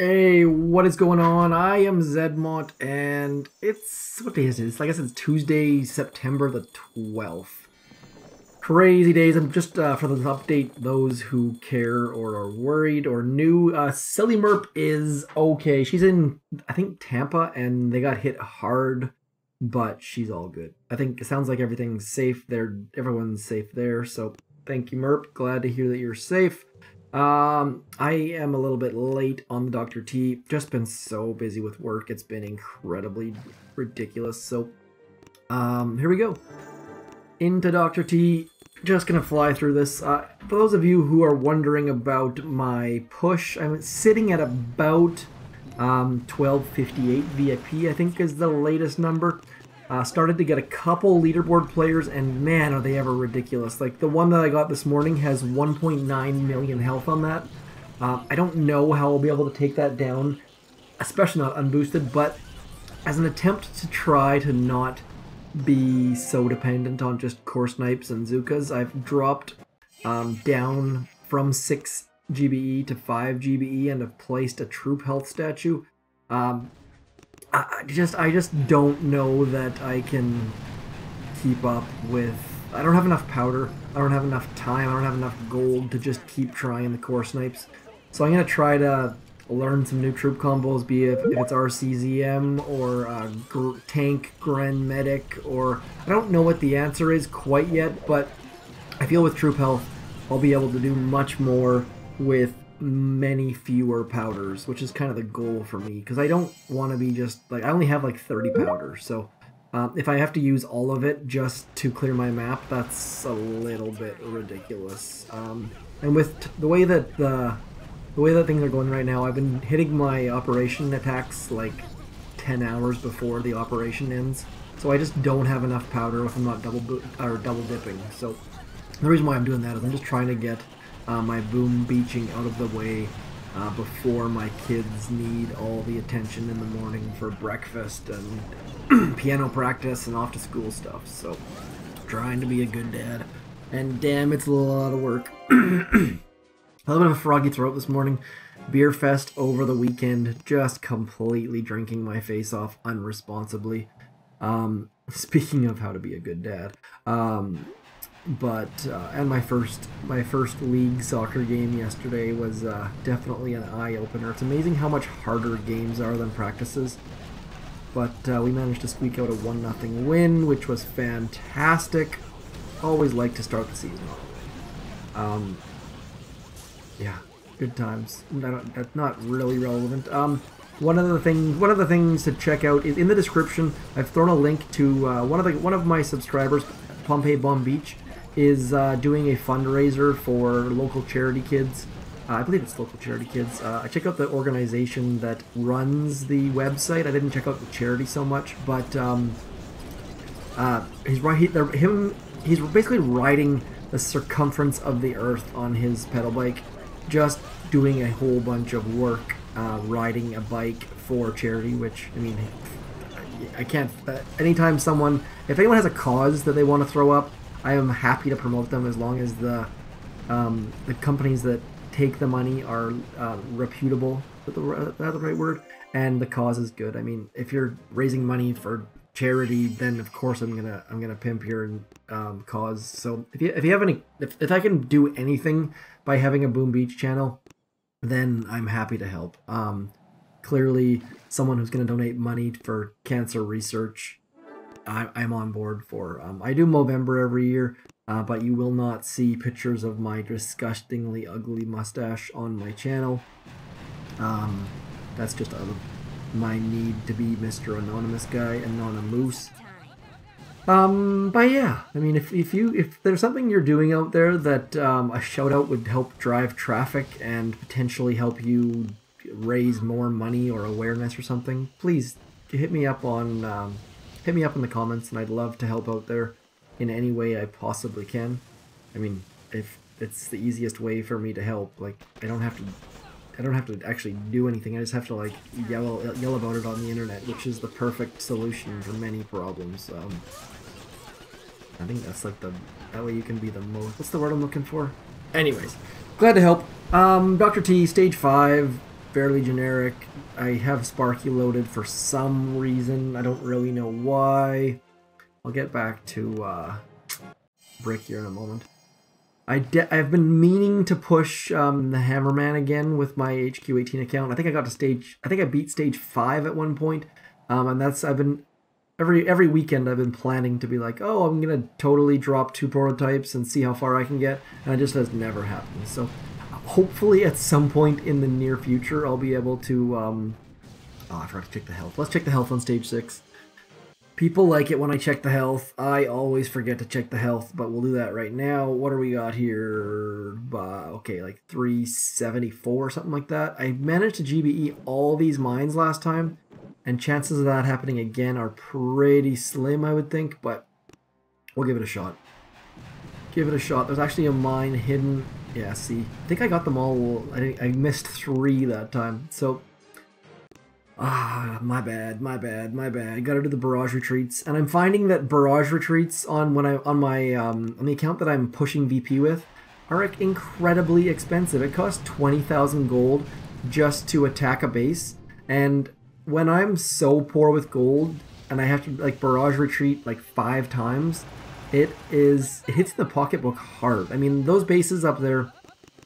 Hey, what is going on? I am Zmot, and it's what day is it? I guess it's Tuesday, September the 12th. Crazy days. I'm just for this update, those who care or are worried or new. Silly Merp is okay. She's in, I think, Tampa, and they got hit hard, but she's all good. I think it sounds like everything's safe there. Everyone's safe there. So thank you, Merp. Glad to hear that you're safe. I am a little bit late on the Dr. T. Just been so busy with work. It's been incredibly ridiculous. So, here we go. Into Dr. T. Just gonna fly through this. For those of you who are wondering about my push, I'm sitting at about 1258 VIP, I think is the latest number. Started to get a couple leaderboard players, and man, are they ever ridiculous. Like, the one that I got this morning has 1.9 million health on that. I don't know how I'll be able to take that down, especially not unboosted, but as an attempt to try to not be so dependent on just core snipes and zookas, I've dropped down from 6 GBE to 5 GBE and have placed a troop health statue. I just don't know that I can keep up with. I don't have enough powder. I don't have enough time. I don't have enough gold to just keep trying the core snipes. So I'm gonna try to learn some new troop combos, be it if it's RCZM or tank, Gren, medic, or I don't know what the answer is quite yet. But I feel with troop health, I'll be able to do much more with many fewer powders, which is kind of the goal for me, because I don't want to be just like, I only have like 30 powders, so if I have to use all of it just to clear my map, that's a little bit ridiculous. And with the way that things are going right now, I've been hitting my operation attacks like 10 hours before the operation ends, so I just don't have enough powder if I'm not double dipping. So the reason why I'm doing that is I'm just trying to get my boom beaching out of the way before my kids need all the attention in the morning for breakfast and piano practice and off to school stuff. So, trying to be a good dad. And damn, it's a lot of work. A little bit of a froggy throat this morning. Beer fest over the weekend. Just completely drinking my face off unresponsibly. Speaking of how to be a good dad. And my first league soccer game yesterday was definitely an eye-opener. It's amazing how much harder games are than practices. But we managed to squeak out a 1-0 win, which was fantastic. Always like to start the season. Yeah, good times. That's not really relevant. One of the things to check out is in the description. I've thrown a link to one of my subscribers, Pompeii Bomb Beach, is doing a fundraiser for local charity kids. I believe it's local charity kids. I check out the organization that runs the website. I didn't check out the charity so much, but he's basically riding the circumference of the earth on his pedal bike, just doing a whole bunch of work riding a bike for charity. Which, I mean, I can't. Anytime if anyone has a cause that they want to throw up, I am happy to promote them as long as the companies that take the money are reputable. Is that the right word? And the cause is good. I mean, if you're raising money for charity, then of course I'm gonna pimp your cause. So if you have any, if I can do anything by having a Boom Beach channel, then I'm happy to help. Clearly, someone who's gonna donate money for cancer research, I'm on board for. I do Movember every year, but you will not see pictures of my disgustingly ugly mustache on my channel. That's just out of my need to be Mr. Anonymous Guy, Anonymous. But yeah, I mean, if there's something you're doing out there that a shout out would help drive traffic and potentially help you raise more money or awareness or something, please hit me up on in the comments, and I'd love to help out there in any way I possibly can. I mean, if it's the easiest way for me to help, like, I don't have to actually do anything. I just have to like yell about it on the internet, which is the perfect solution for many problems. I think that's like that way you can be the most, what's the word I'm looking for? Anyways, glad to help. Dr. T, stage 5. fairly generic. I have Sparky loaded for some reason. I don't really know why. I'll get back to Brick here in a moment. I've been meaning to push the Hammerman again with my HQ18 account. I think I beat stage 5 at one point. And I've been every weekend I've been planning to be like, oh, I'm gonna totally drop 2 prototypes and see how far I can get, and it just has never happened. So hopefully at some point in the near future I'll be able to oh, I forgot to check the health. Let's check the health on stage 6. People like it when I check the health. I always forget to check the health, but we'll do that right now. What do we got here? Okay, like 374 or something like that. I managed to GBE all these mines last time, and chances of that happening again are pretty slim, I would think, but we'll give it a shot. Give it a shot. There's actually a mine hidden. Yeah, see. I think I got them all. I missed 3 that time, so... my bad. Gotta do the barrage retreats, and I'm finding that barrage retreats on the account that I'm pushing VP with are incredibly expensive. It costs 20,000 gold just to attack a base, and when I'm so poor with gold and I have to like barrage retreat like 5 times, it hits the pocketbook hard. I mean, those bases up there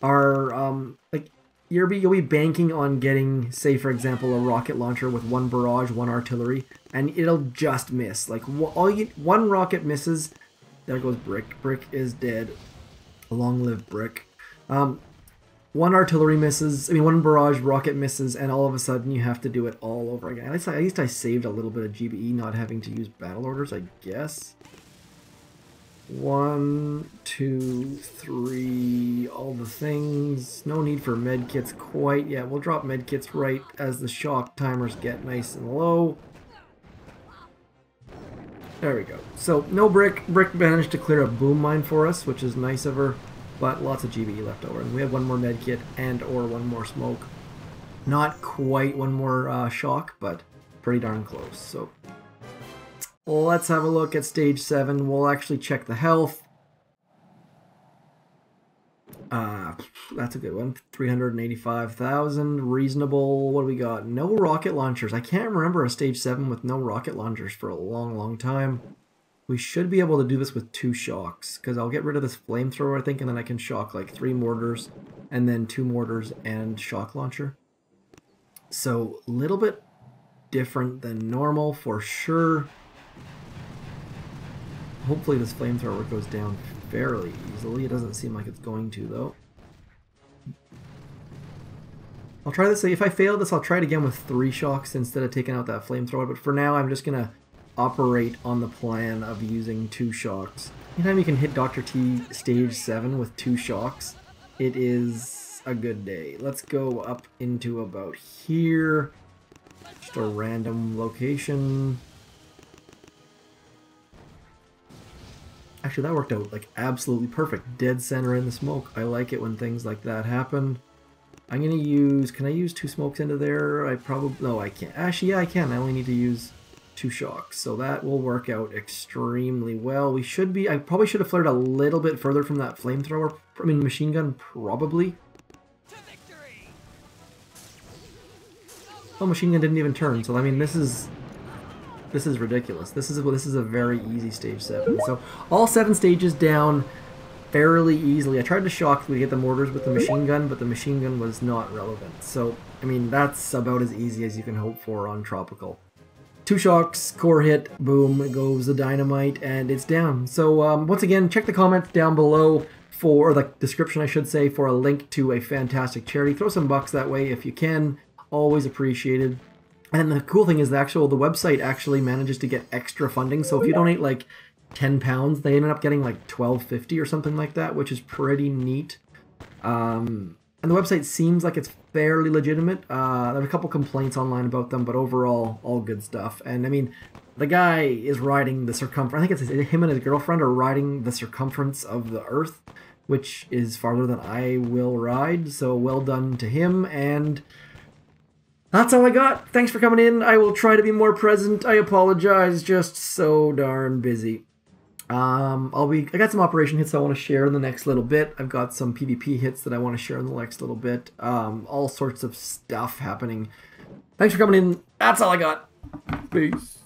are like. You'll be banking on getting, say, for example, a rocket launcher with 1 barrage, 1 artillery, and it'll one rocket misses. There goes Brick. Brick is dead. Long live Brick. 1 artillery misses. I mean, 1 barrage rocket misses, and all of a sudden you have to do it all over again. At least I saved a little bit of GBE, not having to use battle orders, I guess. 1, 2, 3, all the things. No need for medkits quite yet. We'll drop medkits right as the shock timers get nice and low. There we go. So, no Brick. Brick managed to clear a boom mine for us, which is nice of her, but lots of GBE left over. And we have 1 more medkit and or 1 more smoke. Not quite 1 more shock, but pretty darn close. So... let's have a look at stage 7. We'll actually check the health. That's a good one. 385,000. Reasonable. What do we got? No rocket launchers. I can't remember a stage 7 with no rocket launchers for a long, long time. We should be able to do this with 2 shocks, because I'll get rid of this flamethrower, I think, and then I can shock like 3 mortars, and then 2 mortars and shock launcher. So, a little bit different than normal for sure. Hopefully this flamethrower goes down fairly easily. It doesn't seem like it's going to, though. I'll try this. If I fail this, I'll try it again with 3 shocks instead of taking out that flamethrower. But for now, I'm just going to operate on the plan of using 2 shocks. Anytime you can hit dr.t stage 7 with 2 shocks, it is a good day. Let's go up into about here. Just a random location. Actually, that worked out like absolutely perfect. Dead center in the smoke. I like it when things like that happen. I'm gonna use, can I use 2 smokes into there? No, I can't. Actually, yeah, I can. I only need to use 2 shocks. So that will work out extremely well. We should be, I probably should have flared a little bit further from that flamethrower. I mean, machine gun, probably. Oh, machine gun didn't even turn. So, I mean, this is ridiculous. This is a very easy stage 7. So all 7 stages down fairly easily. I tried to shock to get the mortars with the machine gun, but the machine gun was not relevant. So, I mean, that's about as easy as you can hope for on Tropical. 2 shocks, core hit, boom, goes the dynamite, and it's down. So once again, check the comments down below or the description, I should say, for a link to a fantastic charity. Throw some bucks that way if you can. Always appreciated. And the cool thing is the website actually manages to get extra funding. So if you donate like £10, they ended up getting like $12.50 or something like that, which is pretty neat. And the website seems like it's fairly legitimate. There are a couple complaints online about them, but overall, all good stuff. And I mean, the guy is riding the circumference. I think it's him and his girlfriend are riding the circumference of the Earth, which is farther than I will ride. So well done to him. And that's all I got. Thanks for coming in. I will try to be more present. I apologize, just so darn busy. I got some operation hits I want to share in the next little bit. I've got some PvP hits that I want to share in the next little bit. All sorts of stuff happening. Thanks for coming in. That's all I got. Peace.